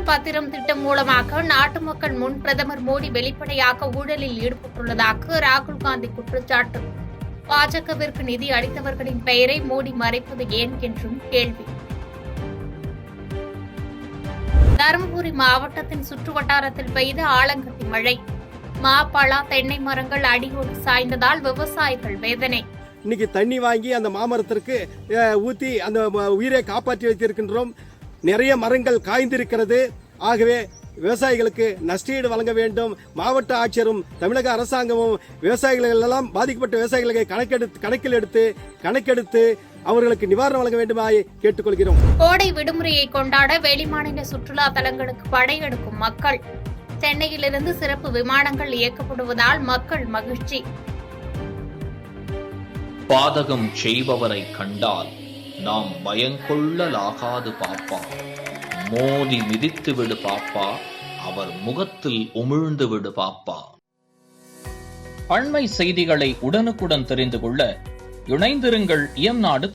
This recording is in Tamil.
பத்திரம் திட்டம் மூலமாக நாட்டு மக்கள் முன் பிரதமர் மோடி வெளிப்படையாக ஊழலில் ஈடுபட்டுள்ளதாக ராகுல் காந்தி குற்றச்சாட்டு. பாஜகவிற்கு நிதி அளித்தவர்களின் பெயரை மோடி மறைப்பது ஏன் என்றும் கேள்வி. தருமபுரி மாவட்டத்தின் சுற்றுவட்டாரத்தில் பெய்த ஆலங்கட்டி மழை. மா, பலா, தென்னை மரங்கள் அடியோடு சாய்ந்ததால் விவசாயிகள் வேதனை. இன்னைக்கு தண்ணி வாங்கி அந்த மாமரத்திற்கு ஊத்தி அந்த உயிரை காப்பாற்றி வைத்திருக்கின்றோம். நிறைய மரங்கள் காய்ந்திருக்கிறது. ஆகவே விவசாயிகளுக்கு நஷ்டஈடு வழங்க வேண்டும். மாவட்ட ஆட்சியரும் தமிழக அரசாங்கமும் விவசாயிகள் எல்லாம் பாதிக்கப்பட்ட விவசாயிகளை கணக்கெடுத்து அவர்களுக்கு நிவாரணம் வழங்க வேண்டுமாய் கேட்டுக்கொள்கிறோம். கோடை விடுமுறையை கொண்டாட வெளிமாநில சுற்றுலா தலங்களுக்கு படையெடுக்கும் மக்கள். சென்னையிலிருந்து சிறப்பு விமானங்கள் இயக்கப்படுவதால் மக்கள் மகிழ்ச்சி. பாதகம் செய்பவரை கண்டால் நாம் பயங்கொள்ளலாகாது பாப்பா. மோதி மிதித்து விடு பாப்பா, அவர் முகத்தில் உமிழ்ந்து விடு பாப்பா. அண்மை செய்திகளை உடனுக்குடன் தெரிந்து கொள்ள இணைந்திருங்கள் இயம்நாடு